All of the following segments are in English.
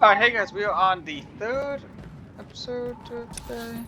Alright, hey guys, we are on the third episode today.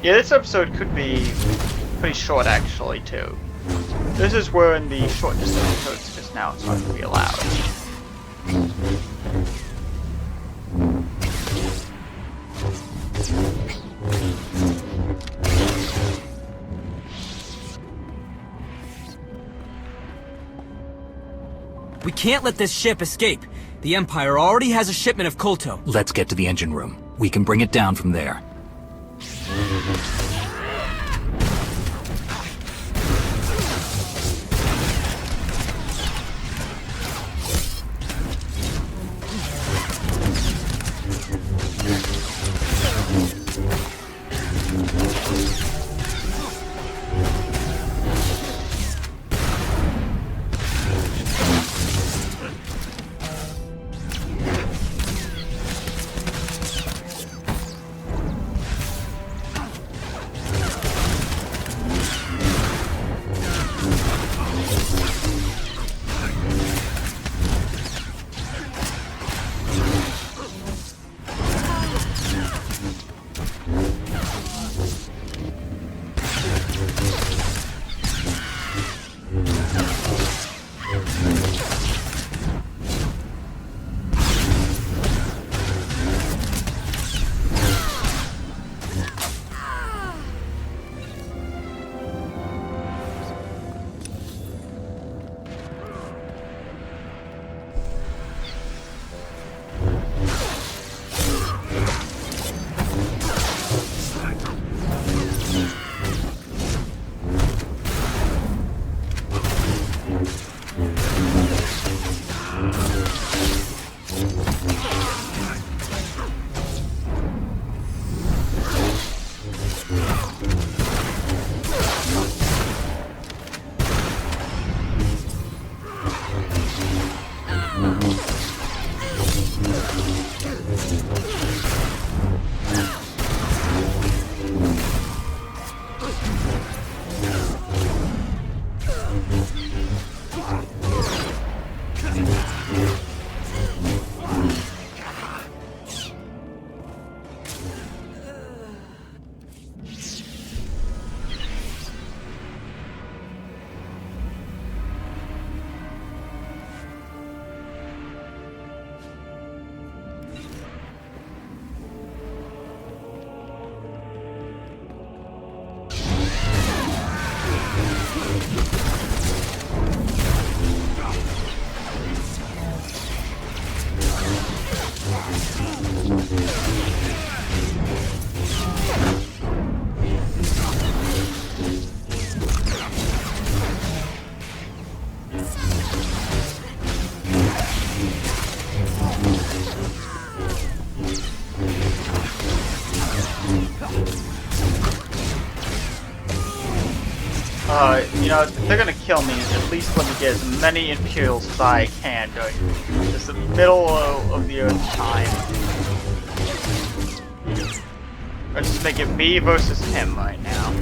Yeah, this episode could be pretty short actually too. This is where in the shortness of episodes just now it's going to be allowed. We can't let this ship escape. The Empire already has a shipment of Kolto. Let's get to the engine room. We can bring it down from there. You know, if they're gonna kill me, at least let me get as many Imperials as I can during just the middle of the Earth time. Or just make it me versus him right now.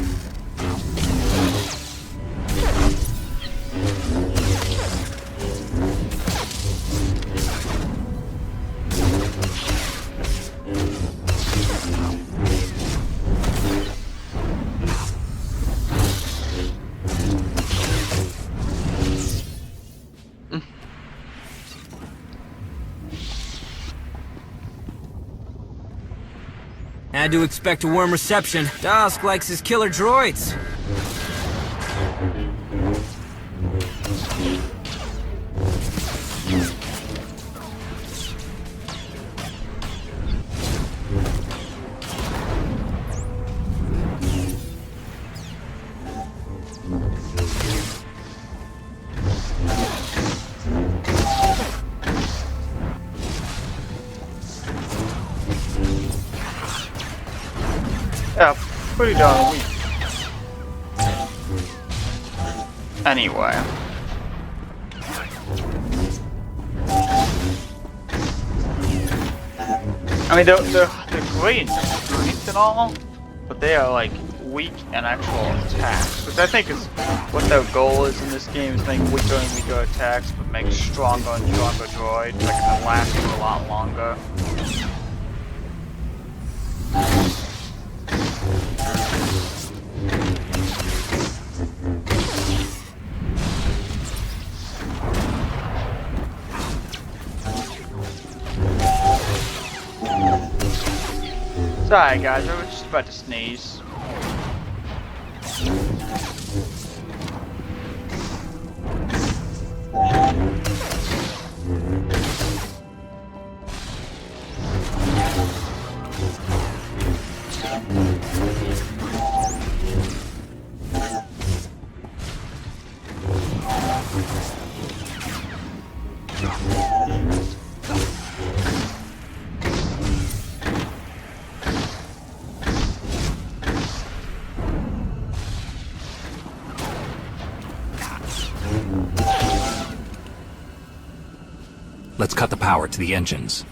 Had to expect a warm reception. Dusk likes his killer droids. Yeah, pretty darn weak. Anyway. I mean, they're great in strength and all, but they are like weak in actual attacks, which I think is what their goal is in this game, is make weaker and weaker attacks, but make stronger and stronger droids that can last for a lot longer. Sorry guys, I was just about to sneeze. Let's cut the power to the engines.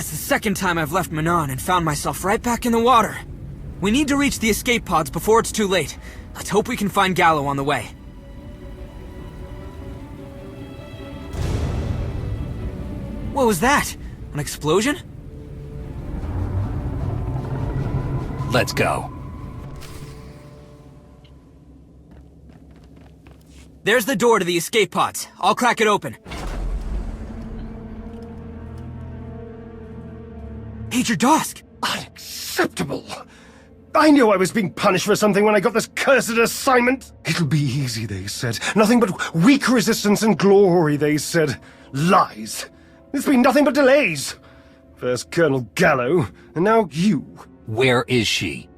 Second time I've left Manon and found myself right back in the water. We need to reach the escape pods before it's too late. Let's hope we can find Gallo on the way. What was that? An explosion? Let's go. There's the door to the escape pods. I'll crack it open. Major Dosk! Unacceptable! I knew I was being punished for something when I got this cursed assignment. It'll be easy, they said. Nothing but weak resistance and glory, they said. Lies. It's been nothing but delays. First Colonel Gallo, and now you. Where is she?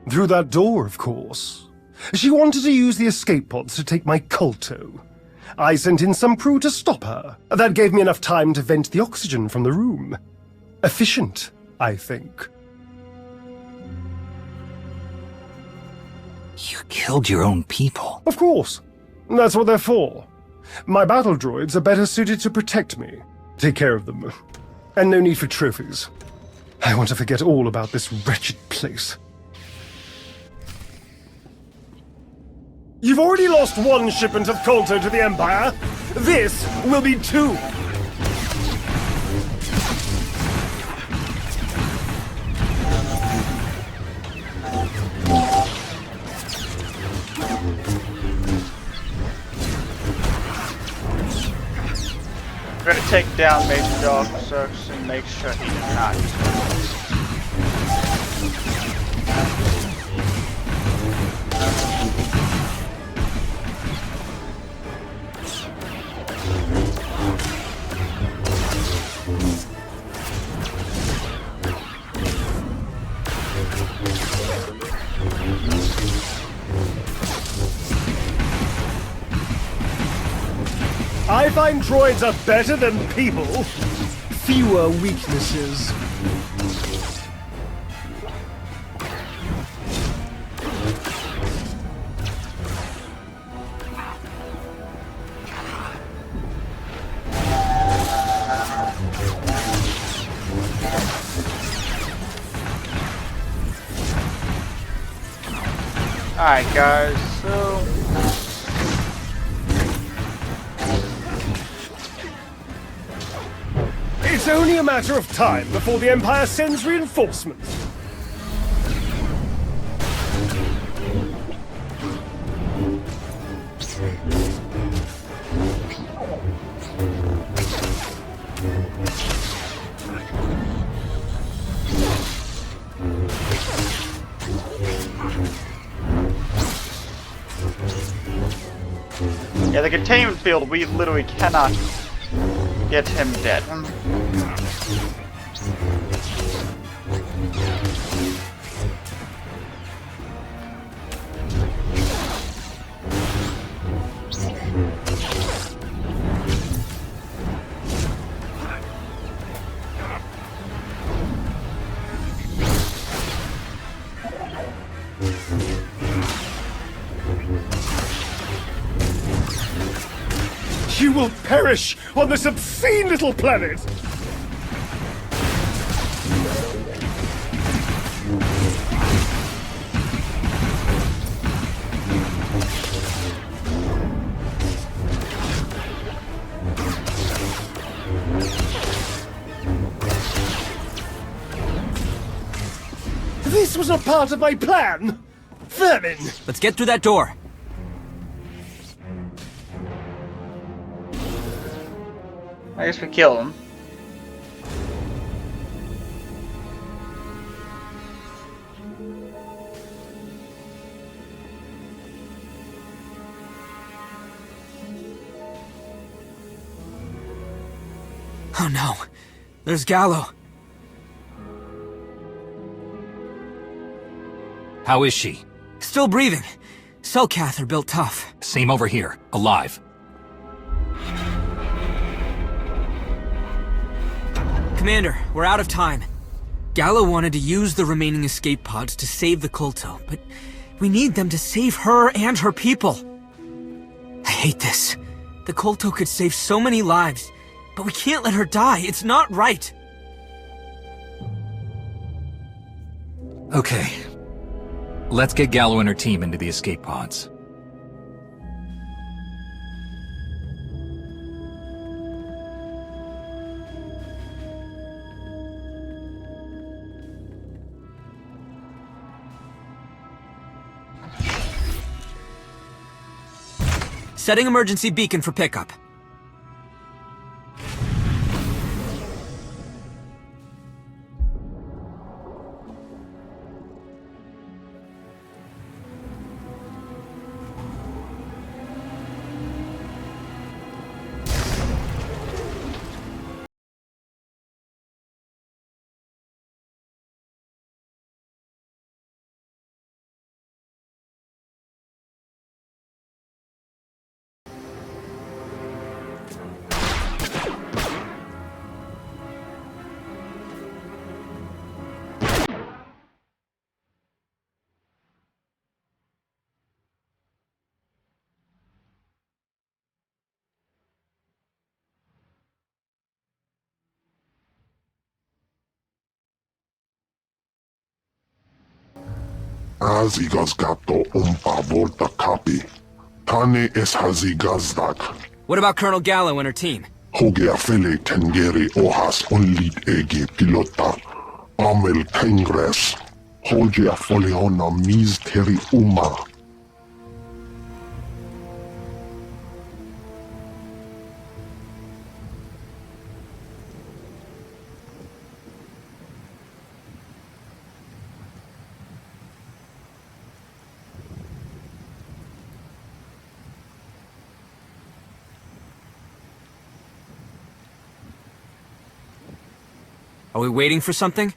Through that door, of course. She wanted to use the escape pods to take my Kolto. I sent in some crew to stop her. That gave me enough time to vent the oxygen from the room. Efficient, I think. You killed your own people. Of course. That's what they're for. My battle droids are better suited to protect me. Take care of them. And no need for trophies. I want to forget all about this wretched place. You've already lost one shipment of Kolto to the Empire. This will be 2. We're gonna take down Major Dosk and make sure he does not. I find droids are better than people. Fewer weaknesses. Alright guys, so It's only a matter of time before the Empire sends reinforcements. Yeah, the containment field, we literally cannot get him dead. You will perish on this obscene little planet! This was not part of my plan! Vermin! Let's get through that door. I guess we kill him. Oh no. There's Gallo. How is she? Still breathing. Selkath are built tough. Same over here. Alive. Commander, we're out of time. Gallo wanted to use the remaining escape pods to save the Kolto, but we need them to save her and her people. I hate this. The Kolto could save so many lives, but we can't let her die. It's not right. Okay. Let's get Gallo and her team into the escape pods. Setting emergency beacon for pickup. Hazigazgato umpa volta kapi. Tane es hazigazdak. What about Colonel Gallo and her team? Hoge afele tengeri ohas onlit ege pilota. Amel tengres. Hoge afoleona mis teri uma. Are we waiting for something?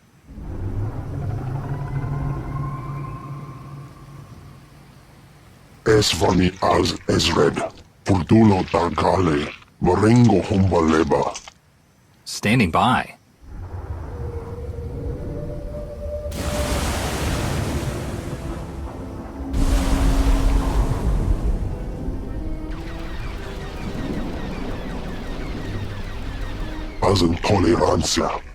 Esvani az Ezred. Furtulo tagale. Marengo humbaleba. Standing by. Az intolerancia.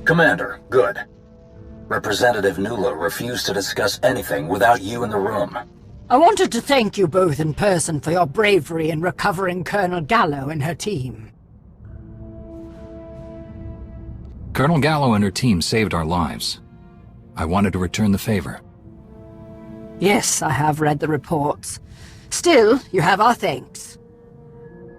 Commander, good. Representative Nula refused to discuss anything without you in the room. I wanted to thank you both in person for your bravery in recovering Colonel Gallo and her team. Colonel Gallo and her team saved our lives. I wanted to return the favor. Yes, I have read the reports. Still, you have our thanks.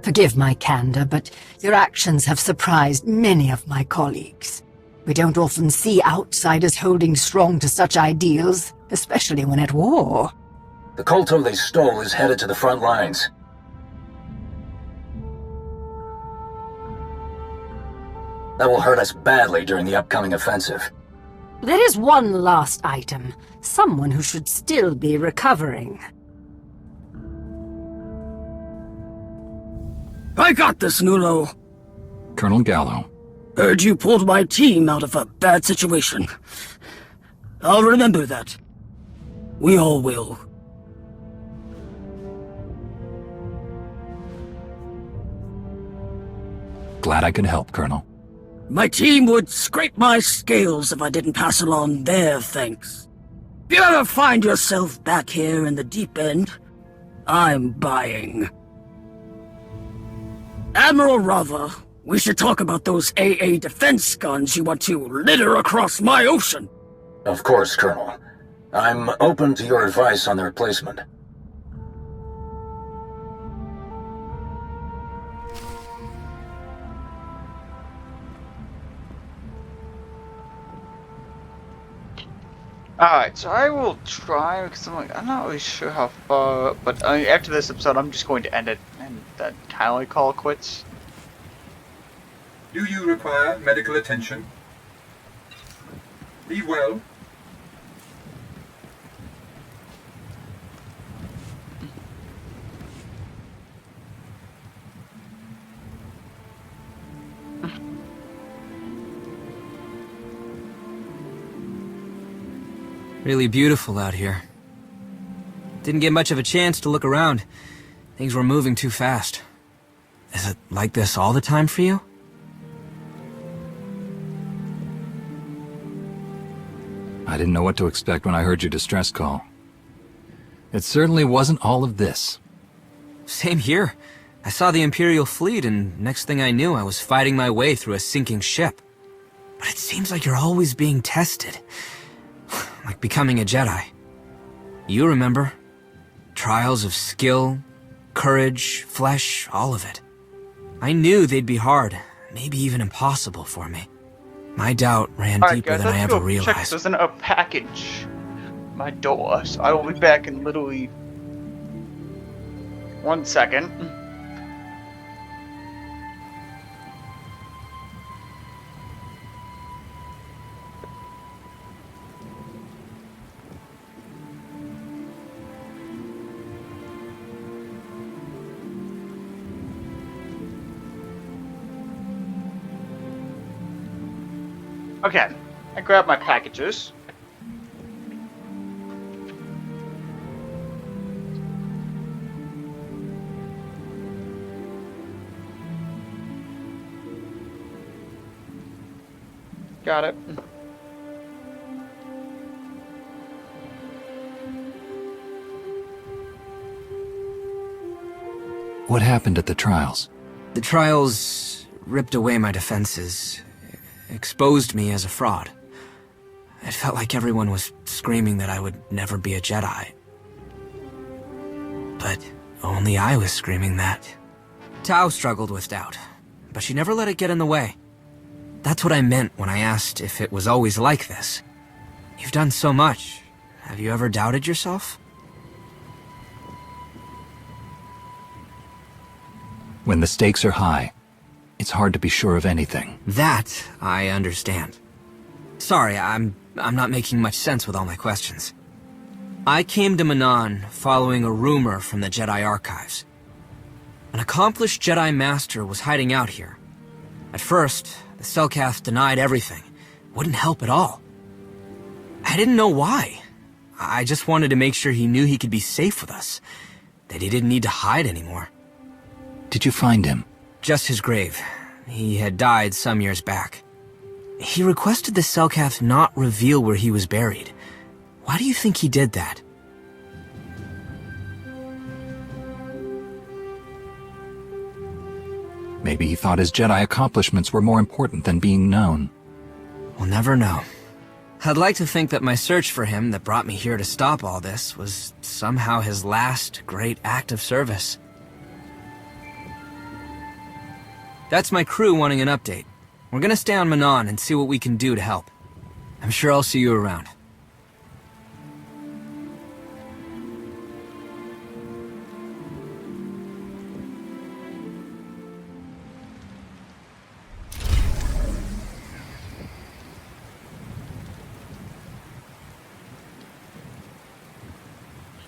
Forgive my candor, but your actions have surprised many of my colleagues. We don't often see outsiders holding strong to such ideals, especially when at war. The Kolto they stole is headed to the front lines. That will hurt us badly during the upcoming offensive. There is one last item. Someone who should still be recovering. I got this, Nulo. Colonel Gallo. Heard you pulled my team out of a bad situation. I'll remember that. We all will. Glad I could help, Colonel. My team would scrape my scales if I didn't pass along their thanks. If you ever find yourself back here in the deep end, I'm buying. Admiral Rava, we should talk about those AA defense guns you want to litter across my ocean. Of course, Colonel. I'm open to your advice on their placement. Alright, so I will try, because I'm not really sure how far, but after this episode I'm just going to end it and then kind of call it quits. Do you require medical attention? Be well. Really beautiful out here. Didn't get much of a chance to look around. Things were moving too fast. Is it like this all the time for you? I didn't know what to expect when I heard your distress call. It certainly wasn't all of this. Same here. I saw the Imperial fleet, and next thing I knew, I was fighting my way through a sinking ship. But it seems like you're always being tested. Like becoming a Jedi. You remember. Trials of skill, courage, flesh, all of it. I knew they'd be hard, maybe even impossible for me. My doubt ran deeper than I ever realized. Check, there's a package at my door, so I will be back in literally 1 second. Okay, I grabbed my packages. Got it. What happened at the trials? The trials ripped away my defenses. Exposed me as a fraud. It felt like everyone was screaming that I would never be a Jedi. But only I was screaming that. Tao struggled with doubt, but she never let it get in the way. That's what I meant when I asked if it was always like this. You've done so much. Have you ever doubted yourself? When the stakes are high, it's hard to be sure of anything. That I understand. Sorry, I'm not making much sense with all my questions. I came to Manaan following a rumor from the Jedi Archives. An accomplished Jedi Master was hiding out here. At first, the Selkath denied everything. Wouldn't help at all. I didn't know why. I just wanted to make sure he knew he could be safe with us. That he didn't need to hide anymore. Did you find him? Just his grave. He had died some years back. He requested the Selkath not reveal where he was buried. Why do you think he did that? Maybe he thought his Jedi accomplishments were more important than being known. We'll never know. I'd like to think that my search for him that brought me here to stop all this was somehow his last great act of service. That's my crew wanting an update. We're gonna stay on Manon and see what we can do to help. I'm sure I'll see you around.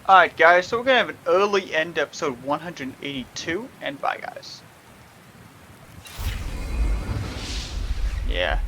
Alright guys, so we're gonna have an early end to episode 182, and bye guys. Yeah.